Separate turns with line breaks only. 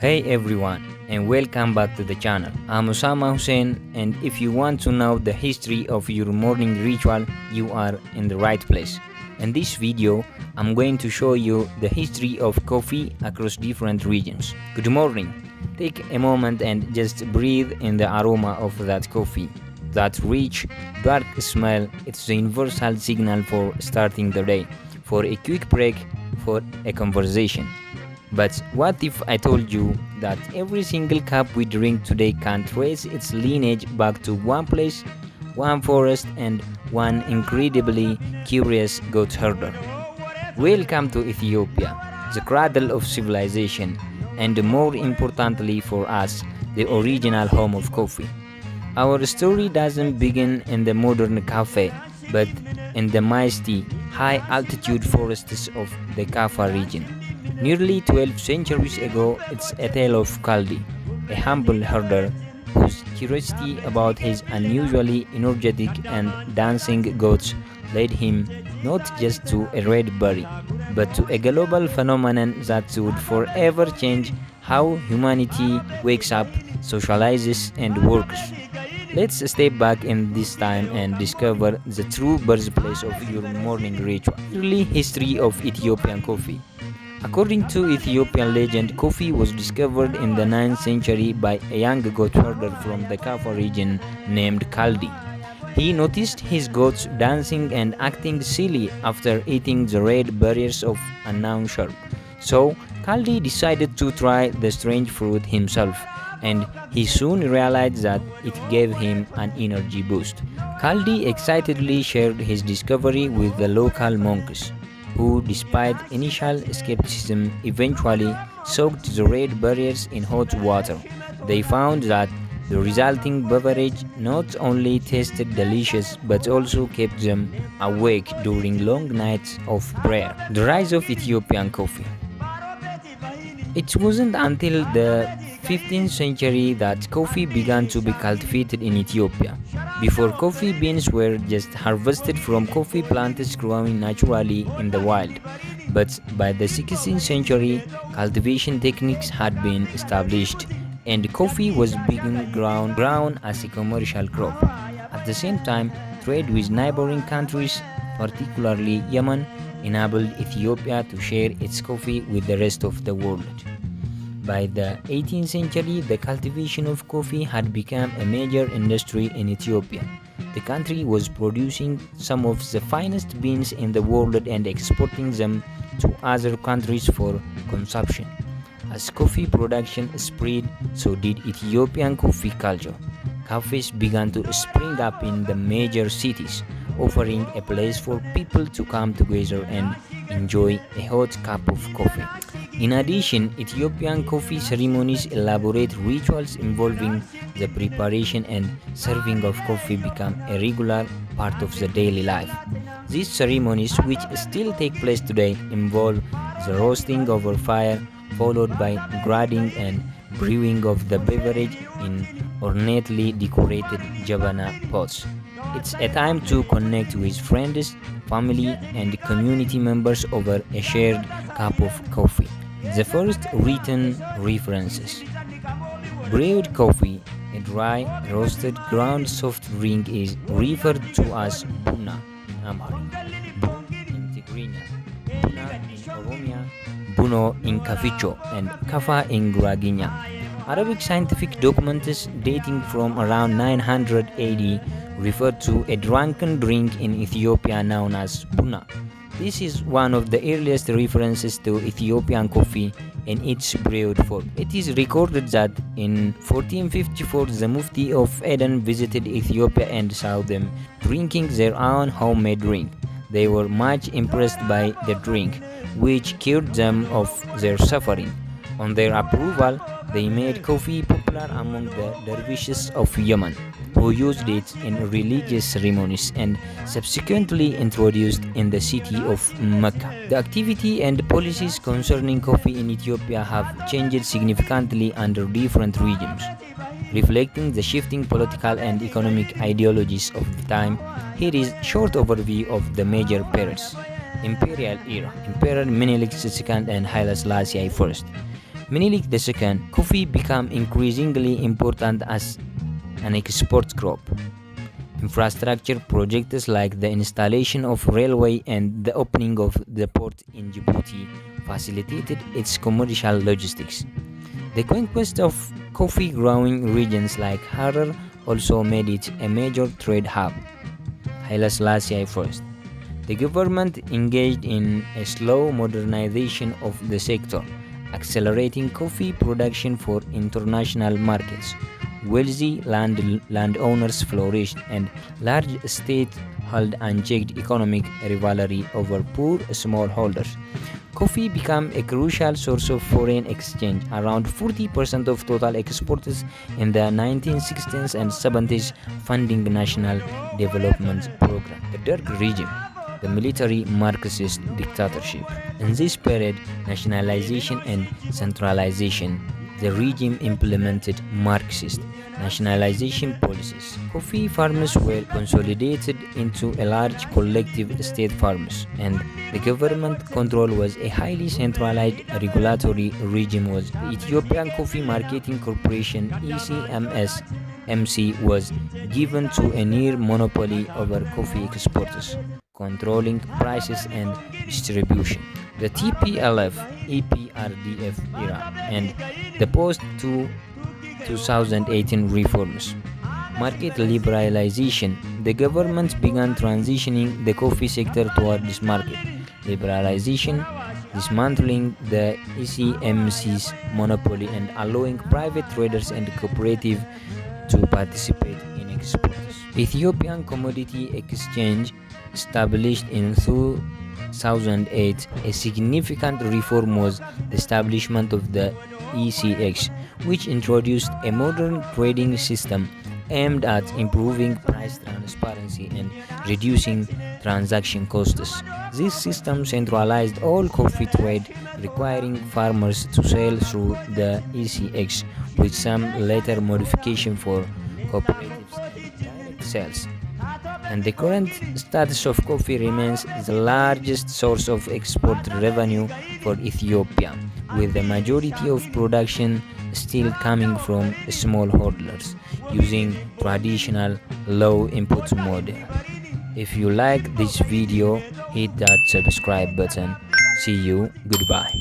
Hey everyone, and welcome back to the channel. I'm Osama Hussein, and if you want to know the history of your morning ritual, you are in the right place. In this video, I'm going to show you the history of coffee across different regions. Good morning. Take a moment and just breathe in the aroma of that coffee. That rich, dark smell, it's the universal signal for starting the day, for a quick break, for a conversation. But what if I told you that every single cup we drink today can trace its lineage back to one place, one forest, and one incredibly curious goat herder? Welcome to Ethiopia, the cradle of civilization, and more importantly for us, the original home of coffee. Our story doesn't begin in the modern cafe, but in the misty, high-altitude forests of the Kaffa region. Nearly 12 centuries ago, it's a tale of Kaldi, a humble herder whose curiosity about his unusually energetic and dancing goats led him not just to a red berry, but to a global phenomenon that would forever change how humanity wakes up, socializes, and works. Let's step back in this time and discover the true birthplace of your morning ritual. Early history of Ethiopian coffee. According to Ethiopian legend, coffee was discovered in the 9th century by a young goat herder from the Kaffa region named Kaldi. He noticed his goats dancing and acting silly after eating the red berries of unknown shrub. So, Kaldi decided to try the strange fruit himself, and he soon realized that it gave him an energy boost. Kaldi excitedly shared his discovery with the local monks, who, despite initial skepticism, eventually soaked the red berries in hot water. They found that the resulting beverage not only tasted delicious but also kept them awake during long nights of prayer. The rise of Ethiopian coffee. It wasn't until the 15th century that coffee began to be cultivated in Ethiopia. Before, coffee beans were just harvested from coffee plants growing naturally in the wild. But by the 16th century, cultivation techniques had been established, and coffee was being grown as a commercial crop. At the same time, trade with neighboring countries, particularly Yemen, enabled Ethiopia to share its coffee with the rest of the world. By the 18th century, the cultivation of coffee had become a major industry in Ethiopia. The country was producing some of the finest beans in the world and exporting them to other countries for consumption. As coffee production spread, so did Ethiopian coffee culture. Cafes began to spring up in the major cities, offering a place for people to come together and enjoy a hot cup of coffee. In addition, Ethiopian coffee ceremonies, elaborate rituals involving the preparation and serving of coffee, become a regular part of the daily life. These ceremonies, which still take place today, involve the roasting over fire, followed by grinding and brewing of the beverage in ornately decorated jabana pots. It's a time to connect with friends, family, and community members over a shared cup of coffee. The first written references. Brewed coffee, a dry, roasted, ground soft drink, is referred to as buna in Amharic, bun in Tigrinya, buna in Oromia, buno in Kaficho, and kafa in Guraginya. Arabic scientific documents dating from around 900 AD refer to a drunken drink in Ethiopia known as buna. This is one of the earliest references to Ethiopian coffee in its brewed form. It is recorded that in 1454 the Mufti of Eden visited Ethiopia and saw them drinking their own homemade drink. They were much impressed by the drink, which cured them of their suffering. On their approval, they made coffee popular among the dervishes of Yemen, who used it in religious ceremonies and subsequently introduced in the city of Mecca. The activity and policies concerning coffee in Ethiopia have changed significantly under different regimes. Reflecting the shifting political and economic ideologies of the time, here is a short overview of the major periods. Imperial era, Emperor Menelik II and Haile Selassie I. Menelik II, coffee became increasingly important as an export crop. Infrastructure projects like the installation of railway and the opening of the port in Djibouti facilitated its commercial logistics. The conquest of coffee-growing regions like Harar also made it a major trade hub. Haile Selassie I. The government engaged in a slow modernization of the sector, accelerating coffee production for international markets. Wealthy landowners flourished, and large estates held unchecked economic rivalry over poor smallholders. Coffee became a crucial source of foreign exchange. Around 40% of total exports in the 1960s and 70s funding national development program. The Derg regime, the military Marxist dictatorship. In this period, nationalization and centralization, the regime implemented Marxist nationalization policies. Coffee farms were consolidated into a large collective state farms, and the government control was a highly centralized regulatory regime. Was the Ethiopian Coffee Marketing Corporation (ECMS) was given to a near monopoly over coffee exports, controlling prices and distribution. The TPLF EPRDF era and the post-2018 reforms. Market liberalization. The government began transitioning the coffee sector towards market liberalization, dismantling the ECMC's monopoly and allowing private traders and cooperatives to participate in exports. Ethiopian Commodity Exchange, established in 2008, a significant reform was the establishment of the ECX, which introduced a modern trading system aimed at improving price transparency and reducing transaction costs. This system centralized all coffee trade, requiring farmers to sell through the ECX, with some later modification for cooperatives and direct sales. And the current status of coffee remains the largest source of export revenue for Ethiopia, with the majority of production still coming from smallholders using traditional low input model. If you like this video, hit that subscribe button. See you, goodbye.